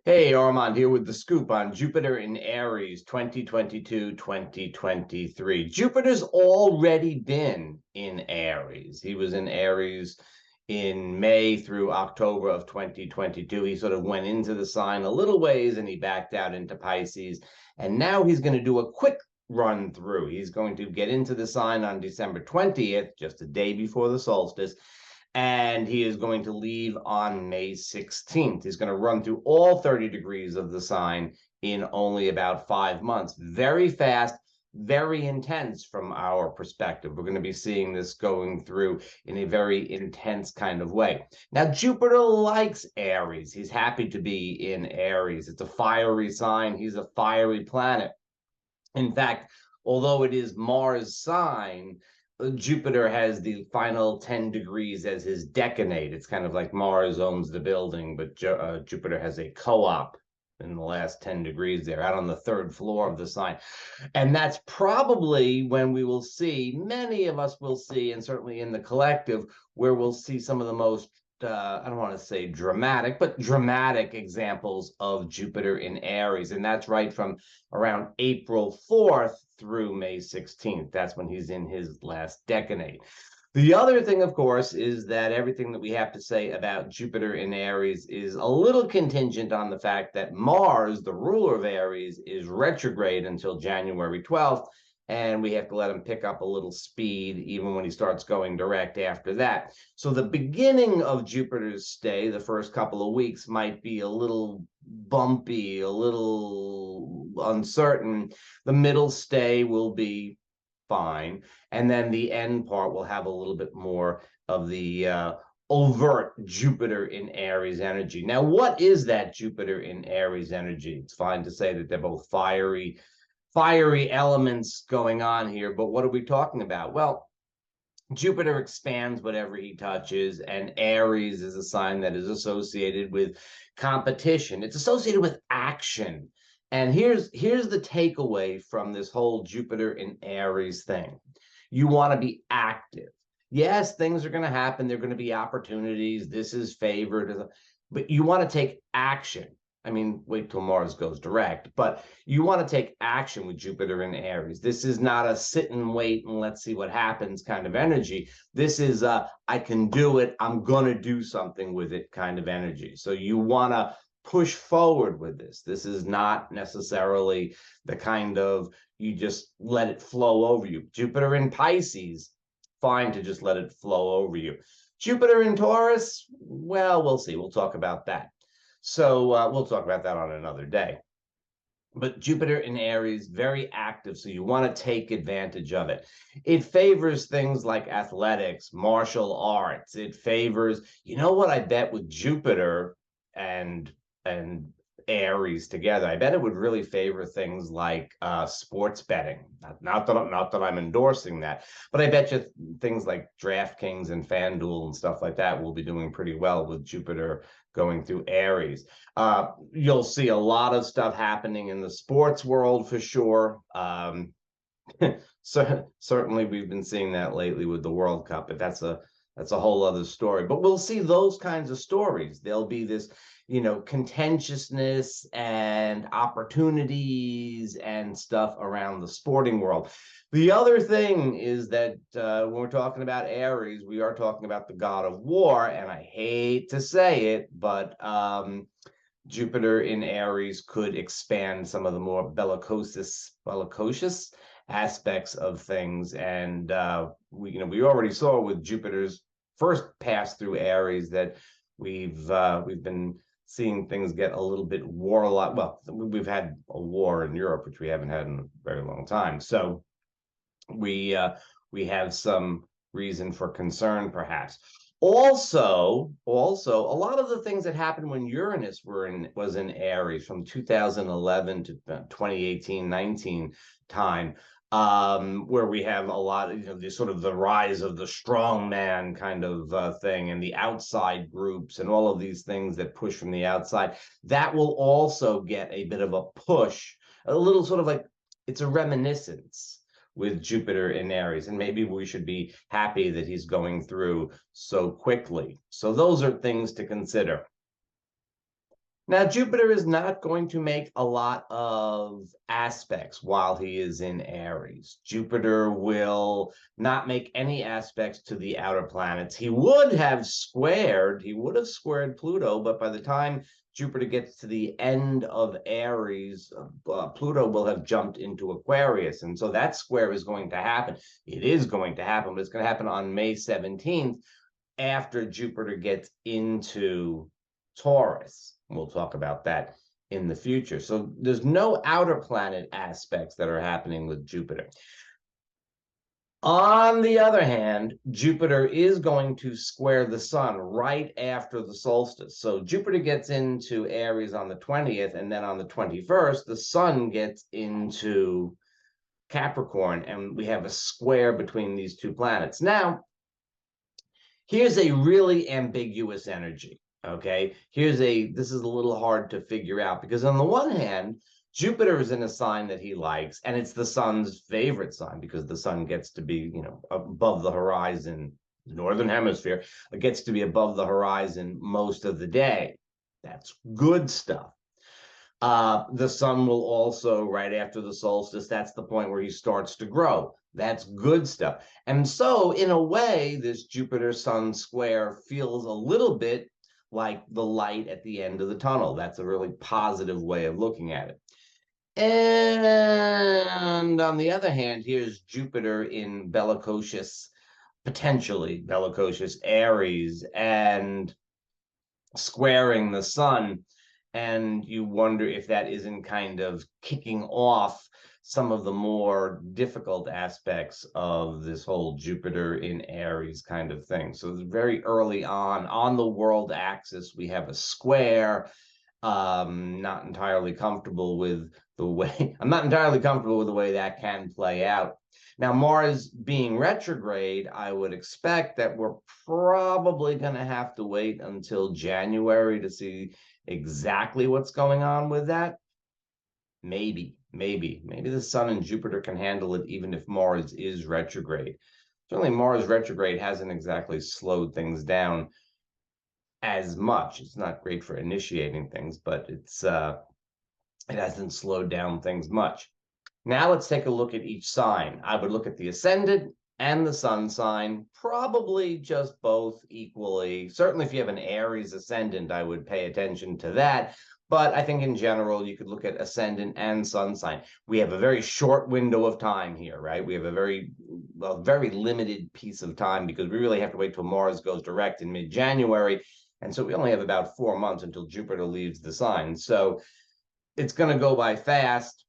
Hey, Armand here with the scoop on Jupiter in Aries 2022-2023. Jupiter's already been in Aries. He was in Aries in May through October of 2022. He sort of went into the sign a little ways and he backed out into Pisces. And now he's going to do a quick run through. He's going to get into the sign on December 20th, just a day before the solstice, and he is going to leave on May 16th. He's going to run through all 30 degrees of the sign in only about 5 months. Very fast, very intense from our perspective. We're going to be seeing this going through in a very intense kind of way. Now, Jupiter likes Aries. He's happy to be in Aries. It's a fiery sign. He's a fiery planet. In fact, although it is Mars' sign, Jupiter has the final 10 degrees as his decanate. It's kind of like Mars owns the building, but Jupiter has a co-op in the last 10 degrees there, out on the third floor of the sign. And that's probably when we will see, many of us will see, and certainly in the collective, where we'll see some of the most I don't want to say dramatic, but dramatic examples of Jupiter in Aries. And that's right from around April 4th through May 16th. That's when he's in his last decanate. The other thing, of course, is that everything that we have to say about Jupiter in Aries is a little contingent on the fact that Mars, the ruler of Aries, is retrograde until January 12th. And we have to let him pick up a little speed even when he starts going direct after that. So the beginning of Jupiter's stay, the first couple of weeks, might be a little bumpy, a little uncertain. The middle stay will be fine. And then the end part will have a little bit more of the overt Jupiter in Aries energy. Now, what is that Jupiter in Aries energy? It's fine to say that they're both fiery elements going on here, but what are we talking about? Well, Jupiter expands whatever he touches, and Aries is a sign that is associated with competition. It's associated with action. And here's the takeaway from this whole Jupiter in Aries thing. You want to be active. Yes, things are going to happen. There are going to be opportunities. This is favored, but you want to take action. I mean, wait till Mars goes direct, but you want to take action with Jupiter in Aries. This is not a sit and wait and let's see what happens kind of energy. This is I can do it. I'm going to do something with it kind of energy. So you want to push forward with this. This is not necessarily the kind of you just let it flow over you. Jupiter in Pisces, fine to just let it flow over you. Jupiter in Taurus, well, we'll see. We'll talk about that. So we'll talk about that on another day. But Jupiter in Aries, very active, so you want to take advantage of it. It favors things like athletics, martial arts. It favors, you know what I bet with Jupiter and Aries together, I bet it would really favor things like sports betting. Not that I'm endorsing that, but I bet you things like DraftKings and FanDuel and stuff like that will be doing pretty well with Jupiter going through Aries. You'll see a lot of stuff happening in the sports world for sure. So certainly we've been seeing that lately with the World Cup, but that's a whole other story. But we'll see those kinds of stories. There'll be this, contentiousness and opportunities and stuff around the sporting world. The other thing is that when we're talking about Aries, we are talking about the god of war, and I hate to say it, but Jupiter in Aries could expand some of the more bellicocious aspects of things, and we already saw with Jupiter's first pass through Aries that we've been seeing things get a little bit warlike. Well, we've had a war in Europe, which we haven't had in a very long time, so we have some reason for concern, perhaps. Also, a lot of the things that happened when Uranus was in Aries from 2011 to 2018-19 time, where we have a lot of, the sort of the rise of the strong man kind of thing, and the outside groups and all of these things that push from the outside, that will also get a bit of a push, a little sort of like it's a reminiscence with Jupiter in Aries, and maybe we should be happy that he's going through so quickly. So those are things to consider. Now, Jupiter is not going to make a lot of aspects while he is in Aries. Jupiter will not make any aspects to the outer planets. He would have squared Pluto, but by the time Jupiter gets to the end of Aries, Pluto will have jumped into Aquarius. And so that square is going to happen. It is going to happen, but it's going to happen on May 17th after Jupiter gets into Taurus. We'll talk about that in the future. So there's no outer planet aspects that are happening with Jupiter. On the other hand, Jupiter is going to square the sun right after the solstice. So Jupiter gets into Aries on the 20th, and then on the 21st, the sun gets into Capricorn, and we have a square between these two planets. Now, here's a really ambiguous energy. Okay, this is a little hard to figure out because on the one hand, Jupiter is in a sign that he likes, and it's the sun's favorite sign because the sun gets to be, above the horizon, northern hemisphere, it gets to be above the horizon most of the day. That's good stuff. The sun will also, right after the solstice, that's the point where he starts to grow. That's good stuff. And so, in a way, this Jupiter-Sun square feels a little bit like the light at the end of the tunnel. That's a really positive way of looking at it. And on the other hand, here's Jupiter in potentially bellicocious Aries, and squaring the sun. And you wonder if that isn't kind of kicking off some of the more difficult aspects of this whole Jupiter in Aries kind of thing. So very early on the world axis, we have a square. Not entirely comfortable with the way that can play out. Now, Mars being retrograde, I would expect that we're probably going to have to wait until January to see exactly what's going on with that. Maybe the Sun and Jupiter can handle it even if Mars is retrograde. Certainly Mars retrograde hasn't exactly slowed things down as much. It's not great for initiating things, but it hasn't slowed down things much. Now let's take a look at each sign. I would look at the ascendant and the sun sign, probably just both equally. Certainly if you have an Aries ascendant, I would pay attention to that. But I think in general, you could look at ascendant and sun sign. We have a very short window of time here, right? We have a very limited piece of time because we really have to wait till Mars goes direct in mid-January. And so we only have about 4 months until Jupiter leaves the sign. So it's going to go by fast.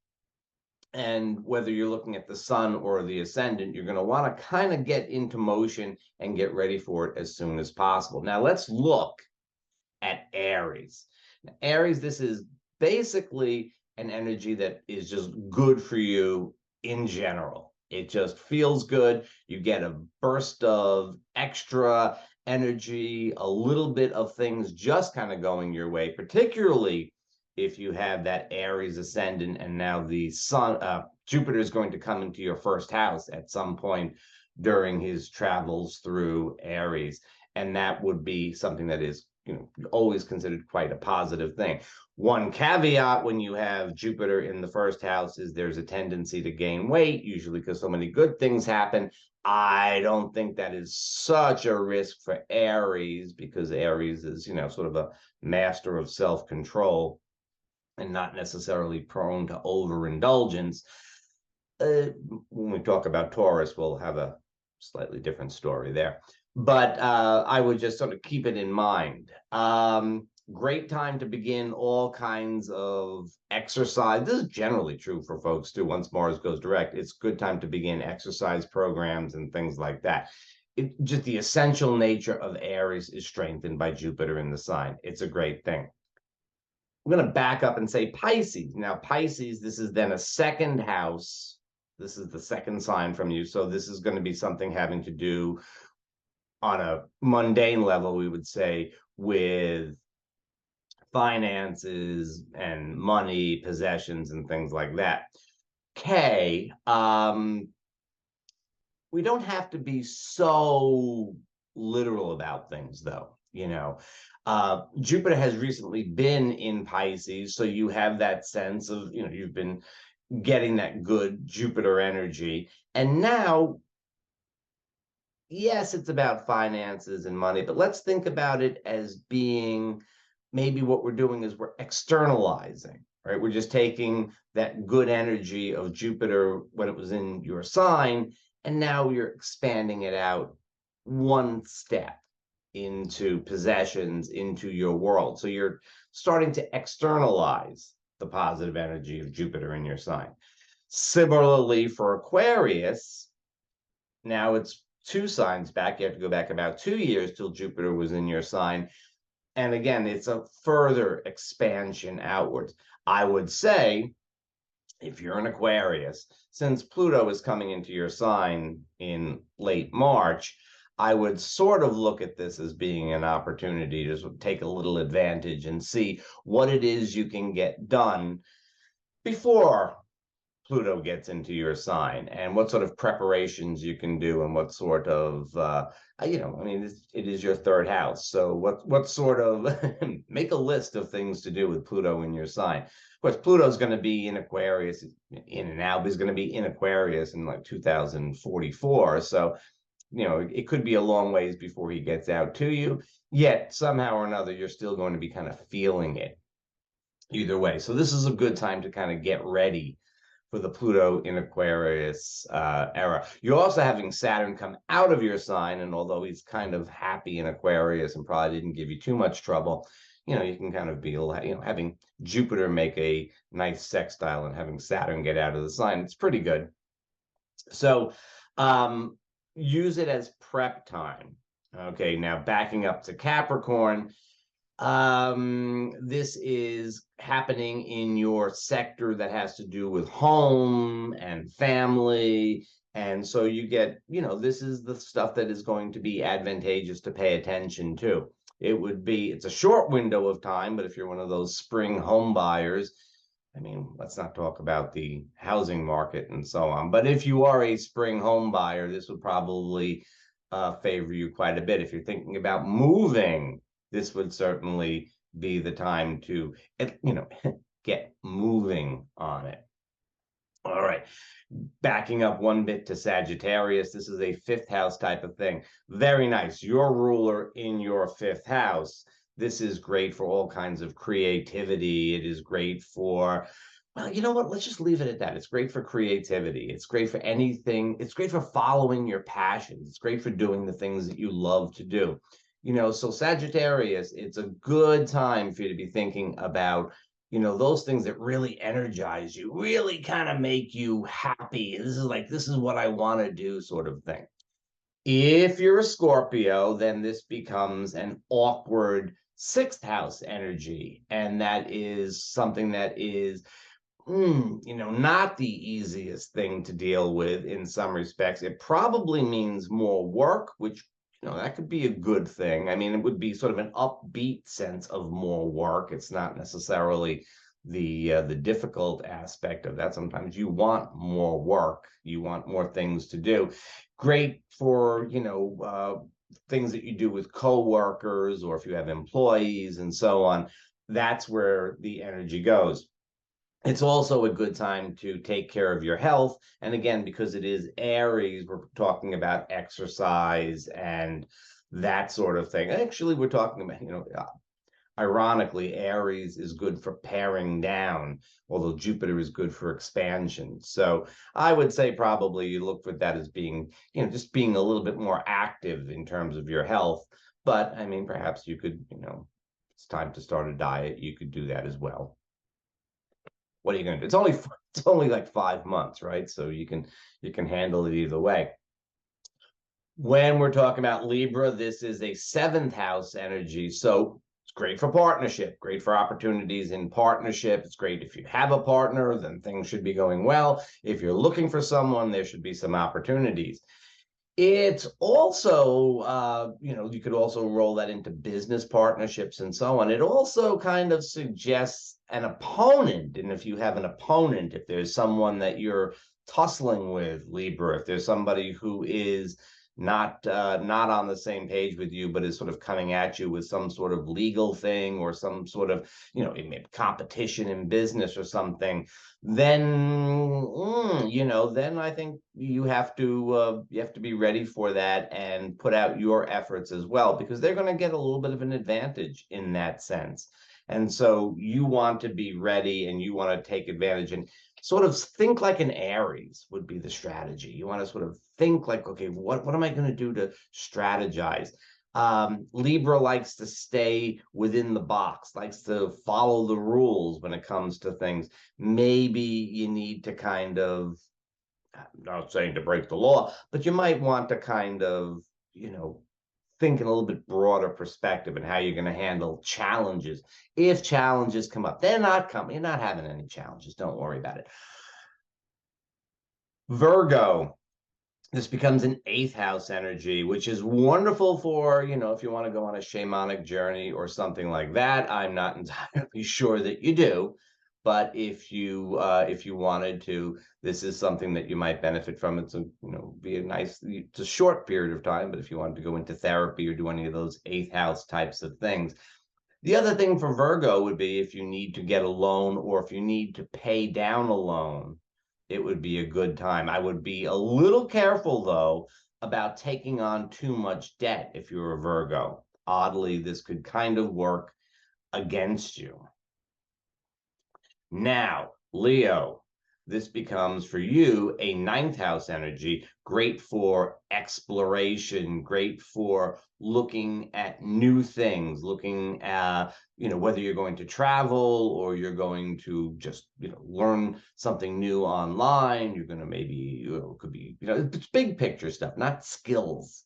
And whether you're looking at the sun or the ascendant, you're going to want to kind of get into motion and get ready for it as soon as possible. Now, let's look at Aries. Now, Aries, this is basically an energy that is just good for you in general. It just feels good. You get a burst of extra energy, a little bit of things just kind of going your way, particularly if you have that Aries ascendant, and now the sun, Jupiter is going to come into your first house at some point during his travels through Aries. And that would be something that is, always considered quite a positive thing. One caveat when you have Jupiter in the first house is there's a tendency to gain weight, usually because so many good things happen. I don't think that is such a risk for Aries because Aries is, sort of a master of self-control and not necessarily prone to overindulgence. When we talk about Taurus, we'll have a slightly different story there. But I would just sort of keep it in mind. Great time to begin all kinds of exercise. This is generally true for folks too. Once Mars goes direct, it's a good time to begin exercise programs and things like that. Just the essential nature of Aries is strengthened by Jupiter in the sign. It's a great thing. I'm going to back up and say Pisces. Now, Pisces, this is then a second house. This is the second sign from you. So this is going to be something having to do on a mundane level, we would say, with finances and money, possessions, and things like that. Okay. We don't have to be so literal about things, though. Jupiter has recently been in Pisces, so you have that sense of, you've been getting that good Jupiter energy. And now, yes, it's about finances and money, but let's think about it as being, maybe what we're doing is we're externalizing, right? We're just taking that good energy of Jupiter when it was in your sign, and now you're expanding it out one step into possessions, into your world. So you're starting to externalize the positive energy of Jupiter in your sign. Similarly, for Aquarius, now it's two signs back. You have to go back about 2 years till Jupiter was in your sign. And again, it's a further expansion outwards. I would say, if you're an Aquarius, since Pluto is coming into your sign in late March, I would sort of look at this as being an opportunity to take a little advantage and see what it is you can get done before Pluto gets into your sign, and what sort of preparations you can do, and what sort of, I mean, it is your third house. So what sort of, make a list of things to do with Pluto in your sign. Of course, Pluto's going to be in Aquarius, in and out, but he's going to be in Aquarius in like 2044. So, it could be a long ways before he gets out to you. Yet, somehow or another, you're still going to be kind of feeling it either way. So this is a good time to kind of get ready for the Pluto in Aquarius era. You're also having Saturn come out of your sign, and although he's kind of happy in Aquarius and probably didn't give you too much trouble, you can kind of be, having Jupiter make a nice sextile and having Saturn get out of the sign. It's pretty good. So use it as prep time. Okay, now backing up to Capricorn, this is happening in your sector that has to do with home and family. And so you get, this is the stuff that is going to be advantageous to pay attention to. It's a short window of time, but if you're one of those spring home buyers, I mean, let's not talk about the housing market and so on. But if you are a spring home buyer, this would probably favor you quite a bit. If you're thinking about moving, this would certainly be the time to, get moving on it. All right. Backing up one bit to Sagittarius, this is a fifth house type of thing. Very nice. Your ruler in your fifth house. This is great for all kinds of creativity. It is great for, well, you know what? Let's just leave it at that. It's great for creativity. It's great for anything. It's great for following your passions. It's great for doing the things that you love to do. So Sagittarius, it's a good time for you to be thinking about, those things that really energize you, really kind of make you happy. This is what I want to do, sort of thing. If you're a Scorpio, then this becomes an awkward sixth house energy. And that is something that is, not the easiest thing to deal with in some respects. It probably means more work, which, that could be a good thing. I mean, it would be sort of an upbeat sense of more work. It's not necessarily the difficult aspect of that. Sometimes you want more work. You want more things to do. Great for, things that you do with coworkers, or if you have employees and so on. That's where the energy goes. It's also a good time to take care of your health. And again, because it is Aries, we're talking about exercise and that sort of thing. Actually, we're talking about, ironically, Aries is good for paring down, although Jupiter is good for expansion. So I would say probably you look for that as being, just being a little bit more active in terms of your health. But I mean, perhaps you could, it's time to start a diet. You could do that as well. What are you going to do? It's only like 5 months, right? So you can handle it either way. When we're talking about Libra, this is a seventh house energy. So it's great for partnership, great for opportunities in partnership. It's great if you have a partner, then things should be going well. If you're looking for someone, there should be some opportunities. It's also, you could also roll that into business partnerships and so on. It also kind of suggests an opponent. And if you have an opponent, if there's someone that you're tussling with, Libra, if there's somebody who is not on the same page with you, but is sort of coming at you with some sort of legal thing or some sort of, competition in business or something, then then I think you have to be ready for that and put out your efforts as well, because they're going to get a little bit of an advantage in that sense. And so you want to be ready and you want to take advantage and sort of think like an Aries would be the strategy. You want to sort of think like, okay, what am I going to do to strategize? Libra likes to stay within the box, likes to follow the rules when it comes to things. Maybe you need to kind of, I'm not saying to break the law, but you might want to kind of, think in a little bit broader perspective and how you're going to handle challenges. If challenges come up, they're not coming. You're not having any challenges. Don't worry about it. Virgo, this becomes an 8th house energy, which is wonderful for, if you want to go on a shamanic journey or something like that. I'm not entirely sure that you do, but if you wanted to, this is something that you might benefit from. It's it's a short period of time, but if you wanted to go into therapy or do any of those 8th house types of things. The other thing for Virgo would be if you need to get a loan or if you need to pay down a loan, it would be a good time. I would be a little careful, though, about taking on too much debt if you're a Virgo. Oddly, this could kind of work against you. Now, Leo, this becomes for you a 9th house energy, great for exploration, great for looking at new things, looking at, whether you're going to travel or you're going to just, learn something new online. You're going to maybe, it could be, it's big picture stuff, not skills.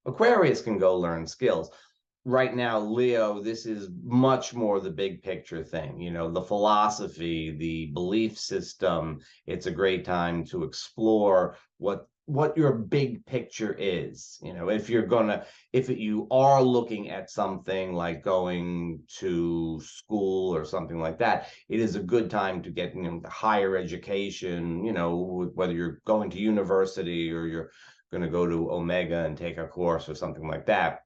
Aquarius can go learn skills. Right now, Leo, this is much more the big picture thing, the philosophy, the belief system. It's a great time to explore what your big picture is. If you are looking at something like going to school or something like that, it is a good time to get, higher education, whether you're going to university or you're going to go to Omega and take a course or something like that.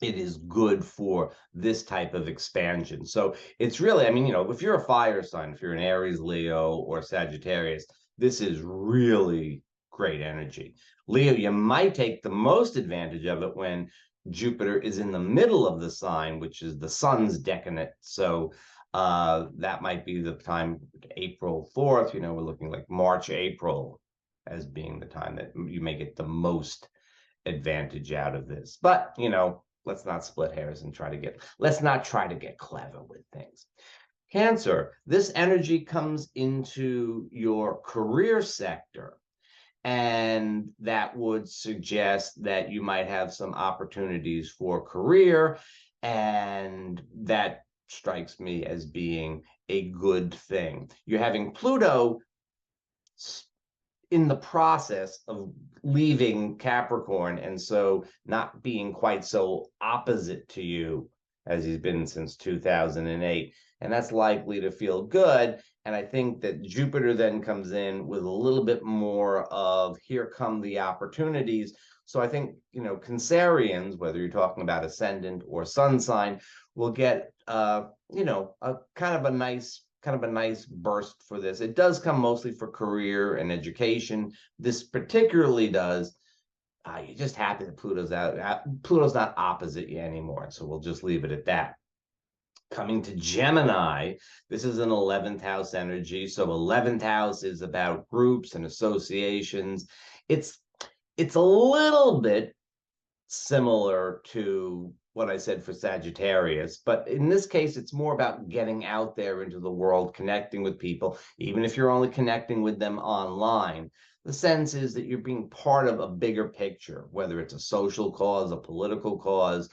It is good for this type of expansion. So it's really, if you're a fire sign, if you're an Aries, Leo, or Sagittarius, this is really great energy. Leo, you might take the most advantage of it when Jupiter is in the middle of the sign, which is the sun's decanate. So that might be the time, April 4th, we're looking like March, April as being the time that you may get the most advantage out of this. But, let's not split hairs and let's not try to get clever with things. Cancer, this energy comes into your career sector, and that would suggest that you might have some opportunities for career, and that strikes me as being a good thing. You're having Pluto in the process of leaving Capricorn, and so not being quite so opposite to you as he's been since 2008. And that's likely to feel good. And I think that Jupiter then comes in with a little bit more of here come the opportunities. So I think, Cancerians, whether you're talking about ascendant or sun sign, will get, a kind of a nice burst for this. It does come mostly for career and education. This particularly does. You're just happy that Pluto's out. Pluto's not opposite you anymore, so we'll just leave it at that. Coming to Gemini, this is an 11th house energy. So 11th house is about groups and associations. It's a little bit similar to what I said for Sagittarius, but in this case, it's more about getting out there into the world, connecting with people, even if you're only connecting with them online. The sense is that you're being part of a bigger picture, whether it's a social cause, a political cause,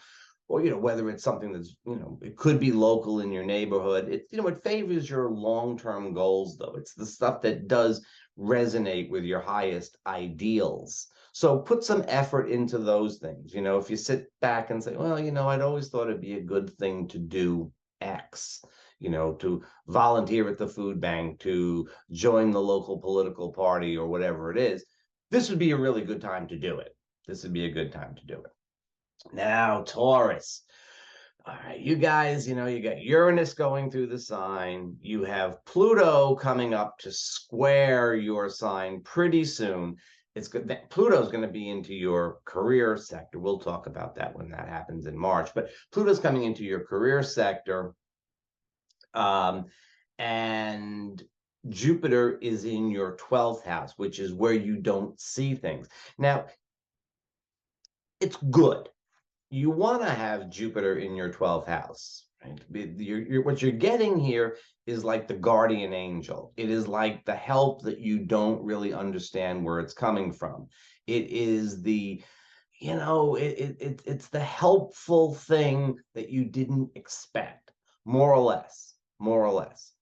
or, whether it's something that's, it could be local in your neighborhood. It favors your long-term goals, though. It's the stuff that does resonate with your highest ideals. So put some effort into those things. If you sit back and say, well, I'd always thought it'd be a good thing to do X, to volunteer at the food bank, to join the local political party or whatever it is. this would be a really good time to do it. This would be a good time to do it. Now, Taurus. All right, you guys, you got Uranus going through the sign. You have Pluto coming up to square your sign pretty soon. It's good that Pluto's going to be into your career sector. We'll talk about that when that happens in March. But Pluto's coming into your career sector. And Jupiter is in your 12th house, which is where you don't see things. Now, it's good. You want to have Jupiter in your 12th house. Right? What you're getting here is like the guardian angel. It is like the help that you don't really understand where it's coming from. It is the, it's the helpful thing that you didn't expect, more or less, more or less.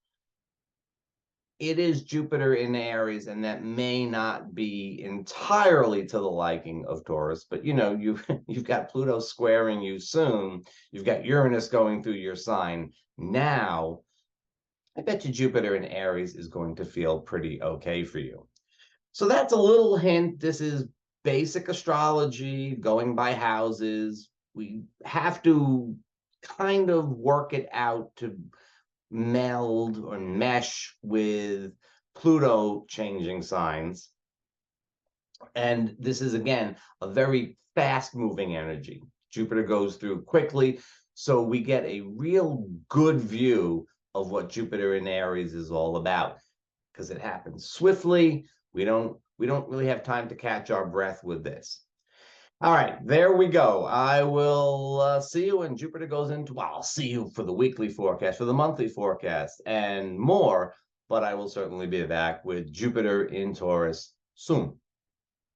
It is Jupiter in Aries, and that may not be entirely to the liking of Taurus, but you've got Pluto squaring you soon. You've got Uranus going through your sign. Now, I bet you Jupiter in Aries is going to feel pretty okay for you. So that's a little hint. This is basic astrology, going by houses. We have to kind of work it out to meld or mesh with Pluto changing signs. And this is, again, a very fast moving energy. Jupiter goes through quickly. So we get a real good view of what Jupiter in Aries is all about because it happens swiftly. We don't really have time to catch our breath with this. All right, there we go. I will see you when Jupiter goes into, well, I'll see you for the weekly forecast, for the monthly forecast, and more, but I will certainly be back with Jupiter in Taurus soon.